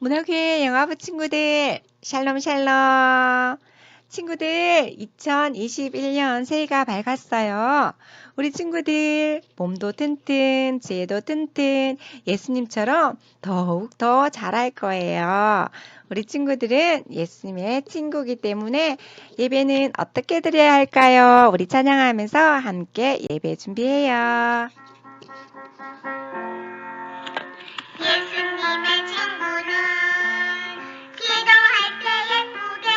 문화교회 영화부 친구들, 샬롬 샬롬. 친구들, 2021년 새해가 밝았어요. 우리 친구들, 몸도 튼튼, 지혜도 튼튼, 예수님처럼 더욱 더 잘할 거예요. 우리 친구들은 예수님의 친구이기 때문에 예배는 어떻게 드려야 할까요? 우리 찬양하면서 함께 예배 준비해요. 예수님의 친구는 기도할 때 예쁘게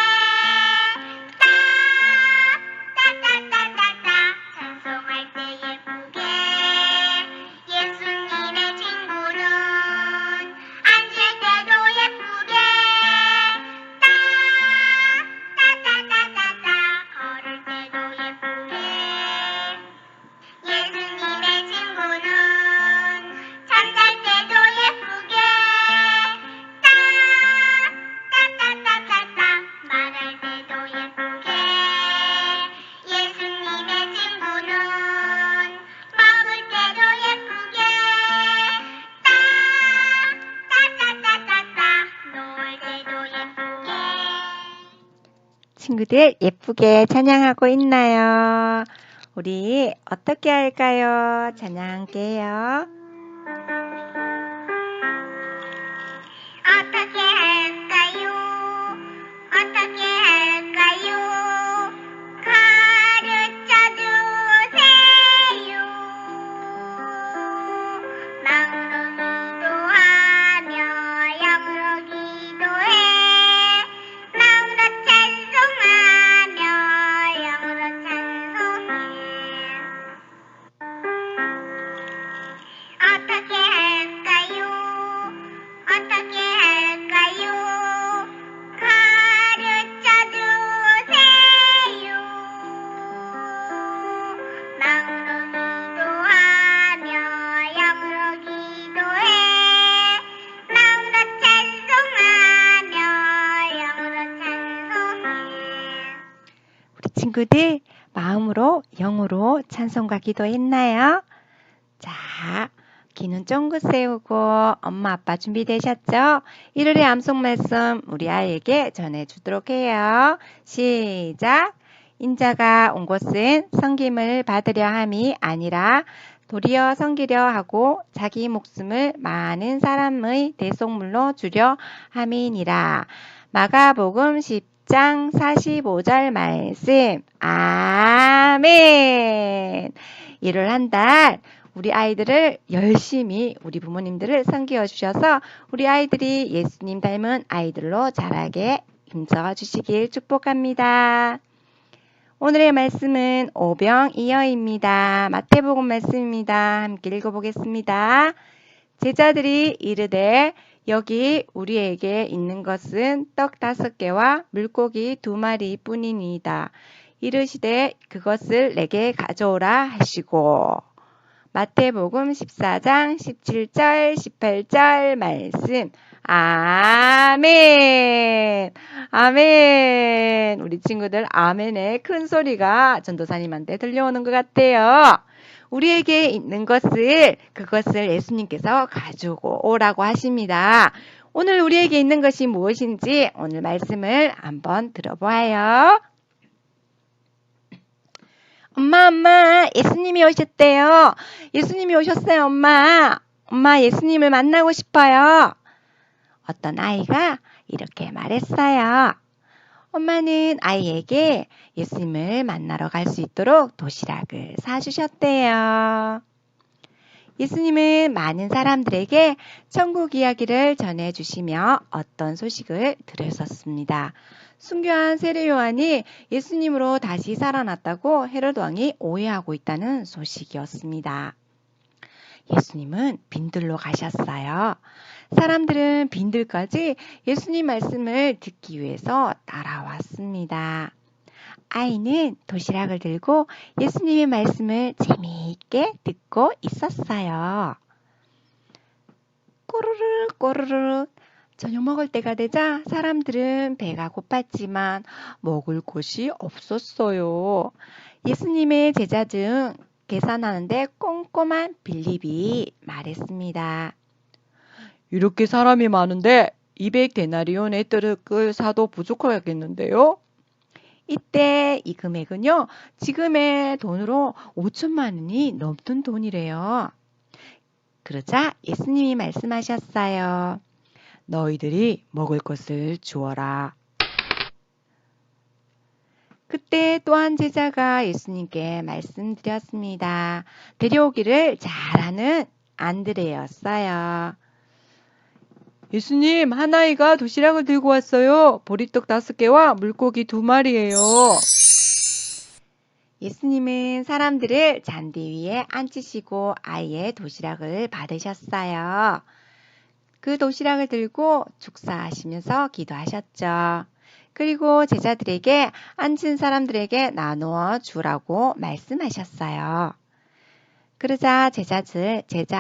따따따따따 찬송할 때 예쁘게 예수님의 친구는 앉을 때도 예쁘게 따따따따따 걸을 때도 예쁘게 예수님의 친구는 잠잘 때도 예쁘게 따따따따따 말할 때도 예쁘게 예수님의 친구는 먹을 때도 예쁘게 따따따따따 놀 때도 예쁘게 친구들 예쁘게 찬양하고 있나요? 우리 어떻게 할까요? 찬양할게요. 어떻게 할까요? 어떻게 할까요? 가르쳐 주세요. 마음으로 기도하며 영으로 기도해. 마음으로 찬송하며 영으로 찬송해. 어떻게 할까요? 어떻게 할까요? 가르쳐 주세요. 마음으로 기도하며 영으로 기도해. 마음으로 찬송하며 영으로 찬송해. 우리 친구들 마음으로 영으로 찬송과 기도했나요? 자, 귀는 쫑긋 세우고 엄마 아빠 준비되셨죠? 1월의 암송 말씀 우리 아이에게 전해주도록 해요. 시작! 인자가 온 곳은 섬김을 받으려 함이 아니라 도리어 섬기려 하고 자기 목숨을 많은 사람의 대속물로 주려 함이니라. 마가복음 10장 45절 말씀. 아멘. 1월 한 달 우리 아이들을 열심히 우리 부모님들을 섬겨 주셔서 우리 아이들이 예수님 닮은 아이들로 자라게 힘써 주시길 축복합니다. 오늘의 말씀은 오병이어입니다. 마태복음 말씀입니다. 함께 읽어보겠습니다. 제자들이 이르되 여기 우리에게 있는 것은 떡 5개와 물고기 2마리 뿐이니이다. 이르시되 그것을 내게 가져오라 하시고. 마태복음 14장 17절 18절 말씀. 아멘. 아멘. 우리 친구들 아멘의 큰 소리가 전도사님한테 들려오는 것 같아요. 우리에게 있는 그것을 예수님께서 가지고 오라고 하십니다. 오늘 우리에게 있는 것이 무엇인지 오늘 말씀을 한번 들어보아요. 엄마, 예수님이 오셨대요. 예수님이 오셨어요, 엄마. 엄마, 예수님을 만나고 싶어요. 어떤 아이가 이렇게 말했어요. 엄마는 아이에게 예수님을 만나러 갈 수 있도록 도시락을 사주셨대요. 예수님은 많은 사람들에게 천국 이야기를 전해주시며 어떤 소식을 들으셨습니다. 순교한 세례 요한이 예수님으로 다시 살아났다고 헤롯 왕이 오해하고 있다는 소식이었습니다. 예수님은 빈들로 가셨어요. 사람들은 빈들까지 예수님 말씀을 듣기 위해서 따라왔습니다. 아이는 도시락을 들고 예수님의 말씀을 재미있게 듣고 있었어요. 꼬르륵 꼬르륵 저녁 먹을 때가 되자 사람들은 배가 고팠지만 먹을 곳이 없었어요. 예수님의 제자 중 계산하는데 꼼꼼한 빌립이 말했습니다. 이렇게 사람이 많은데 200데나리온의 떡을 사도 부족하겠는데요? 이때 이 금액은요, 지금의 돈으로 5천만 원이 넘는 돈이래요. 그러자 예수님이 말씀하셨어요. 너희들이 먹을 것을 주어라. 그때 또 한 제자가 예수님께 말씀드렸습니다. 데려오기를 잘하는 안드레였어요. 예수님, 한 아이가 도시락을 들고 왔어요. 보리떡 5개와 물고기 2마리예요. 예수님은 사람들을 잔디 위에 앉히시고 아이의 도시락을 받으셨어요. 그 도시락을 들고 축사하시면서 기도하셨죠. 그리고 제자들에게 앉은 사람들에게 나누어 주라고 말씀하셨어요. 그러자 제자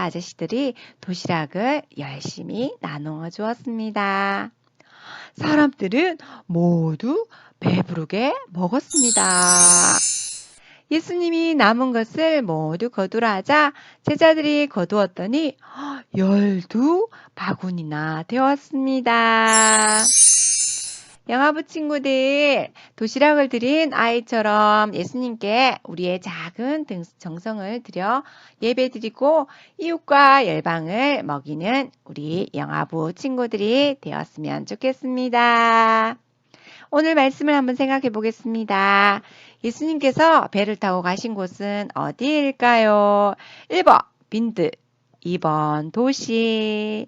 아저씨들이 도시락을 열심히 나누어 주었습니다. 사람들은 모두 배부르게 먹었습니다. 예수님이 남은 것을 모두 거두라 하자 제자들이 거두었더니 12바구니나 되었습니다. 영화부 친구들, 도시락을 드린 아이처럼 예수님께 우리의 작은 정성을 들여 예배드리고 이웃과 열방을 먹이는 우리 영화부 친구들이 되었으면 좋겠습니다. 오늘 말씀을 한번 생각해 보겠습니다. 예수님께서 배를 타고 가신 곳은 어디일까요? 1번 빈들, 2번 도시.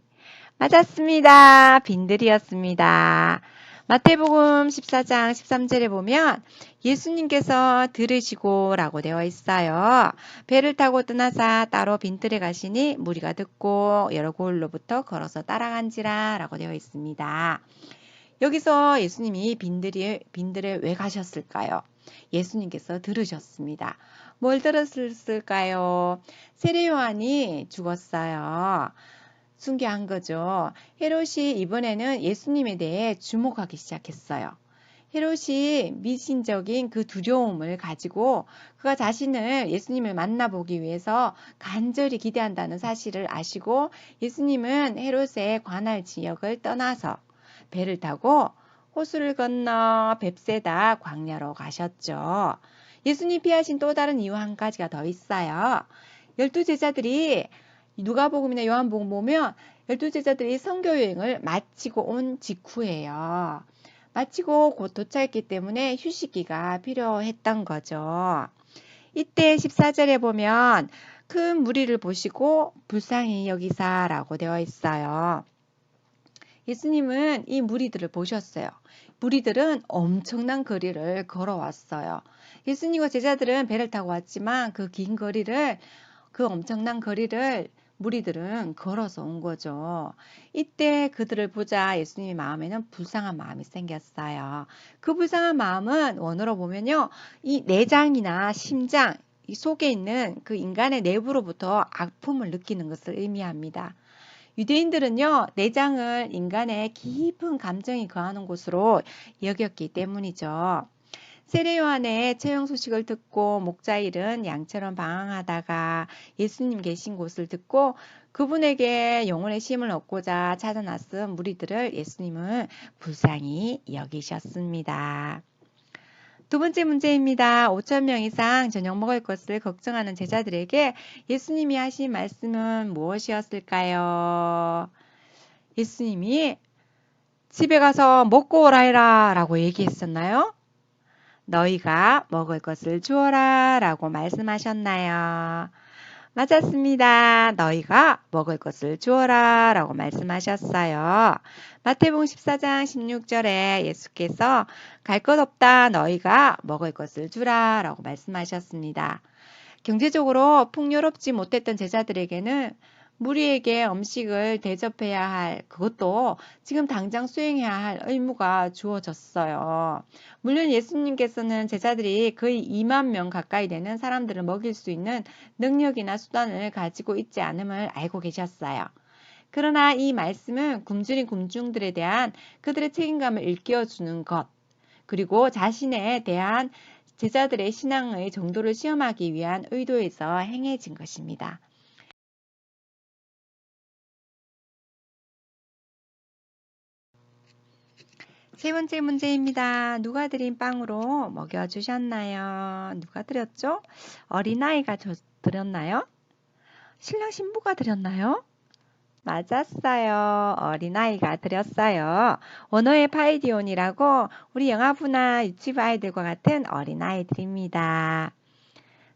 맞았습니다. 빈들이었습니다. 마태복음 14장 13절에 보면 예수님께서 들으시고 라고 되어 있어요. 배를 타고 떠나사 따로 빈들에 가시니 무리가 듣고 여러 고을로부터 걸어서 따라간지라 라고 되어 있습니다. 여기서 예수님이 빈들에 왜 가셨을까요? 예수님께서 들으셨습니다. 뭘 들었을까요? 세례 요한이 죽었어요. 순교한 거죠. 헤롯이 이번에는 예수님에 대해 주목하기 시작했어요. 헤롯이 미신적인 그 두려움을 가지고 그가 자신을 예수님을 만나보기 위해서 간절히 기대한다는 사실을 아시고 예수님은 헤롯의 관할 지역을 떠나서 배를 타고 호수를 건너 뱁새다 광야로 가셨죠. 예수님 피하신 또 다른 이유 한 가지가 더 있어요. 12제자들이 누가복음이나 요한복음 보면 12제자들이 선교여행을 마치고 온 직후예요. 마치고 곧 도착했기 때문에 휴식기가 필요했던 거죠. 이때 14절에 보면 큰 무리를 보시고 불쌍히 여기사라고 되어 있어요. 예수님은 이 무리들을 보셨어요. 무리들은 엄청난 거리를 걸어왔어요. 예수님과 제자들은 배를 타고 왔지만 그 긴 거리를, 그 엄청난 거리를 무리들은 걸어서 온 거죠. 이때 그들을 보자 예수님의 마음에는 불쌍한 마음이 생겼어요. 그 불쌍한 마음은 원어로 보면요, 이 내장이나 심장, 이 속에 있는 그 인간의 내부로부터 아픔을 느끼는 것을 의미합니다. 유대인들은요, 내장을 인간의 깊은 감정이 거하는 곳으로 여겼기 때문이죠. 세례 요한의 처형 소식을 듣고 목자일은 양처럼 방황하다가 예수님 계신 곳을 듣고 그분에게 영혼의 쉼을 얻고자 찾아 나선 무리들을 예수님은 불쌍히 여기셨습니다. 두 번째 문제입니다. 5,000명 이상 저녁 먹을 것을 걱정하는 제자들에게 예수님이 하신 말씀은 무엇이었을까요? 예수님이 집에 가서 먹고 오라 해라 라고 얘기했었나요? 너희가 먹을 것을 주어라 라고 말씀하셨나요? 맞았습니다. 너희가 먹을 것을 주어라 라고 말씀하셨어요. 마태복음 14장 16절에 예수께서 갈 것 없다 너희가 먹을 것을 주라 라고 말씀하셨습니다. 경제적으로 풍요롭지 못했던 제자들에게는 무리에게 음식을 대접해야 할, 그것도 지금 당장 수행해야 할 의무가 주어졌어요. 물론 예수님께서는 제자들이 거의 2만 명 가까이 되는 사람들을 먹일 수 있는 능력이나 수단을 가지고 있지 않음을 알고 계셨어요. 그러나 이 말씀은 굶주린 군중들에 대한 그들의 책임감을 일깨워주는 것, 그리고 자신에 대한 제자들의 신앙의 정도를 시험하기 위한 의도에서 행해진 것입니다. 세 번째 문제입니다. 누가 드린 빵으로 먹여주셨나요? 누가 드렸죠? 어린아이가 드렸나요? 신랑 신부가 드렸나요? 맞았어요. 어린아이가 드렸어요. 원어의 파이디온이라고 우리 영아부나 유치부 아이들과 같은 어린아이들입니다.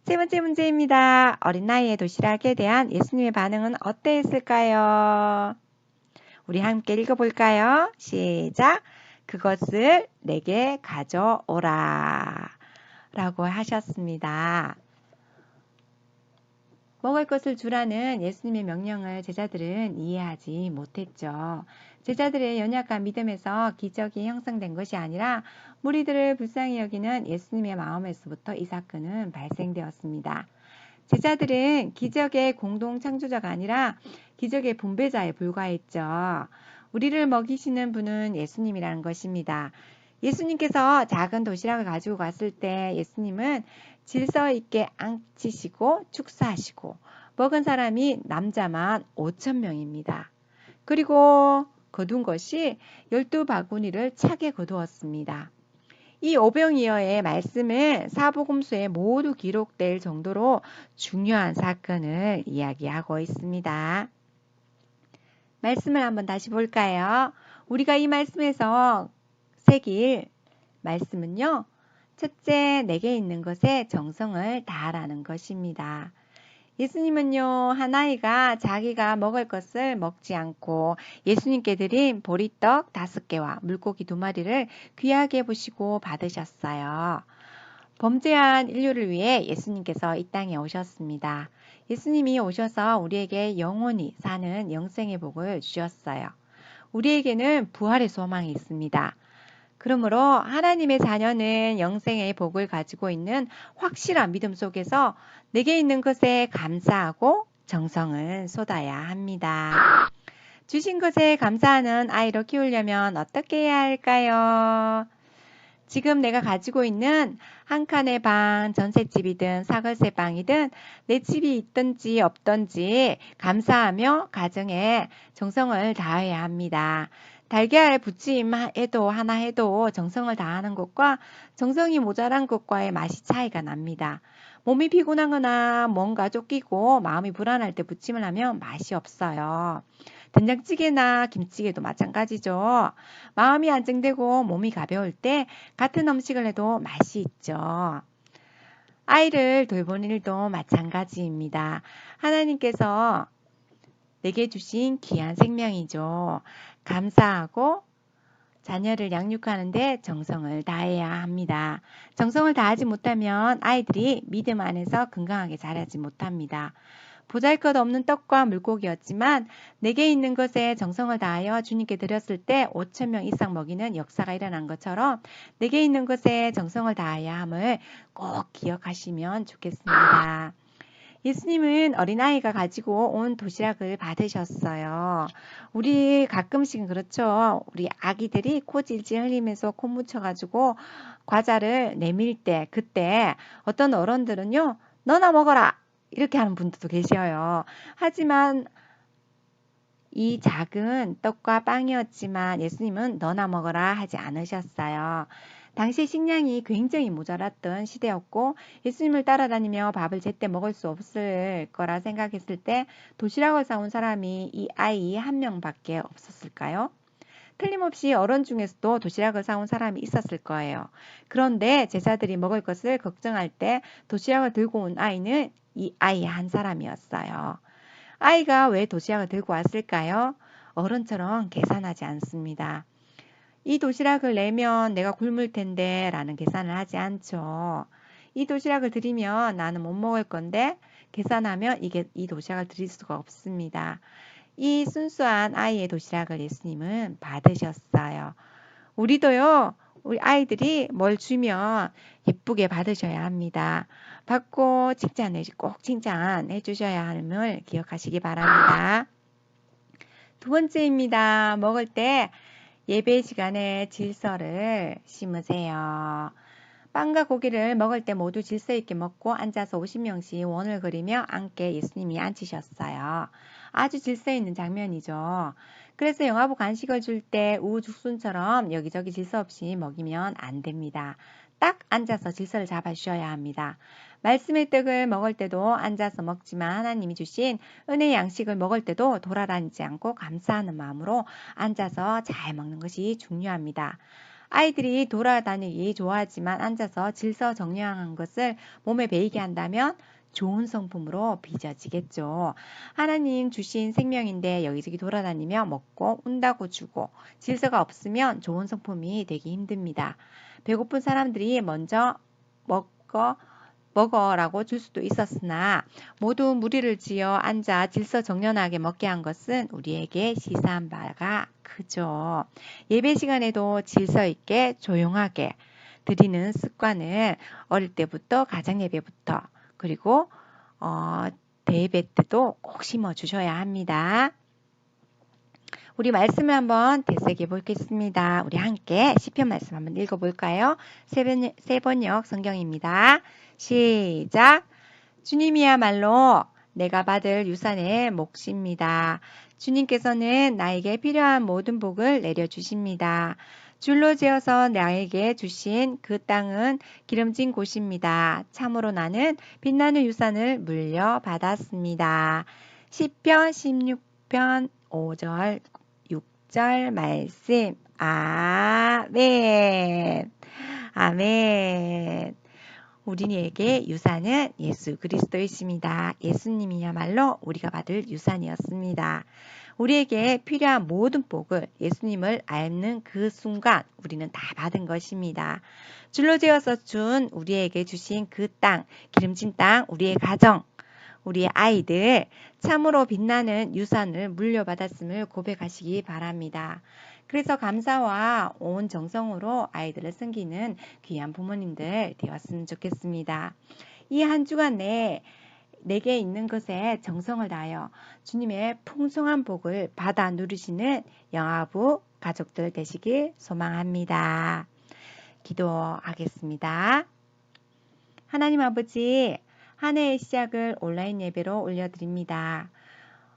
세 번째 문제입니다. 어린아이의 도시락에 대한 예수님의 반응은 어땠을까요? 우리 함께 읽어볼까요? 시작! 그것을 내게 가져오라 라고 하셨습니다. 먹을 것을 주라는 예수님의 명령을 제자들은 이해하지 못했죠. 제자들의 연약한 믿음에서 기적이 형성된 것이 아니라 무리들을 불쌍히 여기는 예수님의 마음에서부터 이 사건은 발생되었습니다. 제자들은 기적의 공동 창조자가 아니라 기적의 분배자에 불과했죠. 우리를 먹이시는 분은 예수님이라는 것입니다. 예수님께서 작은 도시락을 가지고 갔을 때 예수님은 질서 있게 앉히시고 축사하시고 먹은 사람이 남자만 5,000명입니다. 그리고 거둔 것이 12바구니를 차게 거두었습니다. 이 오병이어의 말씀은 사복음서에 모두 기록될 정도로 중요한 사건을 이야기하고 있습니다. 말씀을 한번 다시 볼까요? 우리가 이 말씀에서 새길 말씀은요. 첫째, 내게 있는 것에 정성을 다하라는 것입니다. 예수님은요, 한 아이가 자기가 먹을 것을 먹지 않고 예수님께 드린 보리떡 5개와 물고기 2마리를 귀하게 보시고 받으셨어요. 범죄한 인류를 위해 예수님께서 이 땅에 오셨습니다. 예수님이 오셔서 우리에게 영원히 사는 영생의 복을 주셨어요. 우리에게는 부활의 소망이 있습니다. 그러므로 하나님의 자녀는 영생의 복을 가지고 있는 확실한 믿음 속에서 내게 있는 것에 감사하고 정성을 쏟아야 합니다. 주신 것에 감사하는 아이로 키우려면 어떻게 해야 할까요? 지금 내가 가지고 있는 한 칸의 방, 전셋집이든 사글세 방이든 내 집이 있든지 없든지 감사하며 가정에 정성을 다해야 합니다. 달걀 부침 하나 해도 정성을 다하는 것과 정성이 모자란 것과의 맛이 차이가 납니다. 몸이 피곤하거나 뭔가 쫓기고 마음이 불안할 때 부침을 하면 맛이 없어요. 된장찌개나 김찌개도 마찬가지죠. 마음이 안정되고 몸이 가벼울 때 같은 음식을 해도 맛이 있죠. 아이를 돌보는 일도 마찬가지입니다. 하나님께서 내게 주신 귀한 생명이죠. 감사하고 자녀를 양육하는데 정성을 다해야 합니다. 정성을 다하지 못하면 아이들이 믿음 안에서 건강하게 자라지 못합니다. 보잘것없는 떡과 물고기였지만 내게 있는 것에 정성을 다하여 주님께 드렸을 때 5,000명 이상 먹이는 역사가 일어난 것처럼 내게 있는 것에 정성을 다해야 함을 꼭 기억하시면 좋겠습니다. 예수님은 어린아이가 가지고 온 도시락을 받으셨어요. 우리 가끔씩은 그렇죠. 우리 아기들이 코 질질 흘리면서 코 묻혀가지고 과자를 내밀 때 그때 어떤 어른들은요. 너나 먹어라. 이렇게 하는 분들도 계셔요. 하지만 이 작은 떡과 빵이었지만 예수님은 너나 먹어라 하지 않으셨어요. 당시 식량이 굉장히 모자랐던 시대였고 예수님을 따라다니며 밥을 제때 먹을 수 없을 거라 생각했을 때 도시락을 사온 사람이 이 아이 한 명밖에 없었을까요? 틀림없이 어른 중에서도 도시락을 사온 사람이 있었을 거예요. 그런데 제자들이 먹을 것을 걱정할 때 도시락을 들고 온 아이는 이 아이 한 사람이었어요. 아이가 왜 도시락을 들고 왔을까요? 어른처럼 계산하지 않습니다. 이 도시락을 내면 내가 굶을 텐데 라는 계산을 하지 않죠. 이 도시락을 드리면 나는 못 먹을 건데 계산하면 이 도시락을 드릴 수가 없습니다. 이 순수한 아이의 도시락을 예수님은 받으셨어요. 우리도요. 우리 아이들이 뭘 주면 예쁘게 받으셔야 합니다. 받고 꼭 칭찬해 주셔야 함을 기억하시기 바랍니다. 두 번째입니다. 먹을 때 예배 시간에 질서를 심으세요. 빵과 고기를 먹을 때 모두 질서 있게 먹고 앉아서 50명씩 원을 그리며 앉게 예수님이 앉히셨어요. 아주 질서 있는 장면이죠. 그래서 영아부 간식을 줄 때 우후죽순처럼 여기저기 질서 없이 먹이면 안 됩니다. 딱 앉아서 질서를 잡아 주셔야 합니다. 말씀의 떡을 먹을 때도 앉아서 먹지만 하나님이 주신 은혜의 양식을 먹을 때도 돌아다니지 않고 감사하는 마음으로 앉아서 잘 먹는 것이 중요합니다. 아이들이 돌아다니기 좋아하지만 앉아서 질서정연한 것을 몸에 배이게 한다면 좋은 성품으로 빚어지겠죠. 하나님 주신 생명인데 여기저기 돌아다니며 먹고 운다고 주고 질서가 없으면 좋은 성품이 되기 힘듭니다. 배고픈 사람들이 먼저 먹어라고 줄 수도 있었으나 모두 무리를 지어 앉아 질서정연하게 먹게 한 것은 우리에게 시사한 바가 크죠. 예배 시간에도 질서 있게 조용하게 드리는 습관을 어릴 때부터 가정 예배부터 그리고 대예배 때도 꼭 심어 주셔야 합니다. 우리 말씀을 한번 되새겨 보겠습니다. 우리 함께 시편 말씀 한번 읽어볼까요? 세번역 성경입니다. 시작! 주님이야말로 내가 받을 유산의 몫입니다. 주님께서는 나에게 필요한 모든 복을 내려주십니다. 줄로 지어서 나에게 주신 그 땅은 기름진 곳입니다. 참으로 나는 빛나는 유산을 물려받았습니다. 시편 16편 5절 6절 말씀. 아멘. 아멘. 우리에게 유산은 예수 그리스도이십니다. 예수님이야말로 우리가 받을 유산이었습니다. 우리에게 필요한 모든 복을 예수님을 앓는 그 순간 우리는 다 받은 것입니다. 줄로 지어서 준 우리에게 주신 그 땅, 기름진 땅, 우리의 가정, 우리의 아이들, 참으로 빛나는 유산을 물려받았음을 고백하시기 바랍니다. 그래서 감사와 온 정성으로 아이들을 섬기는 귀한 부모님들 되었으면 좋겠습니다. 이 한 주간 내게 있는 것에 정성을 다하여 주님의 풍성한 복을 받아 누리시는 영아부 가족들 되시길 소망합니다. 기도하겠습니다. 하나님 아버지, 한 해의 시작을 온라인 예배로 올려드립니다.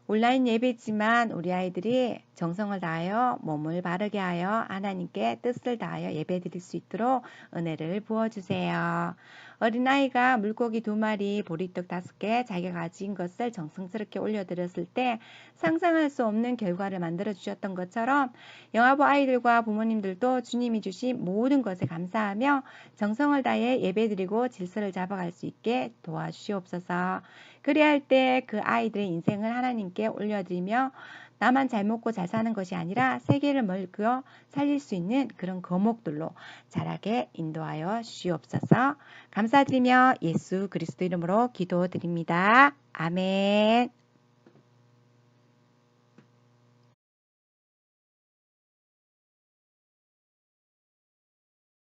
온라인 예배지만 우리 아이들이 정성을 다하여 몸을 바르게 하여 하나님께 뜻을 다하여 예배 드릴 수 있도록 은혜를 부어주세요. 어린아이가 물고기 2마리, 보리떡 5개 자기가 가진 것을 정성스럽게 올려드렸을 때 상상할 수 없는 결과를 만들어 주셨던 것처럼 영아부 아이들과 부모님들도 주님이 주신 모든 것에 감사하며 정성을 다해 예배드리고 질서를 잡아갈 수 있게 도와주시옵소서. 그리할 때 그 아이들의 인생을 하나님께 올려드리며 나만 잘 먹고 잘 사는 것이 아니라 세계를 먹여 살릴 수 있는 그런 거목들로 자라게 인도하여 주시옵소서. 감사드리며 예수 그리스도 이름으로 기도드립니다. 아멘.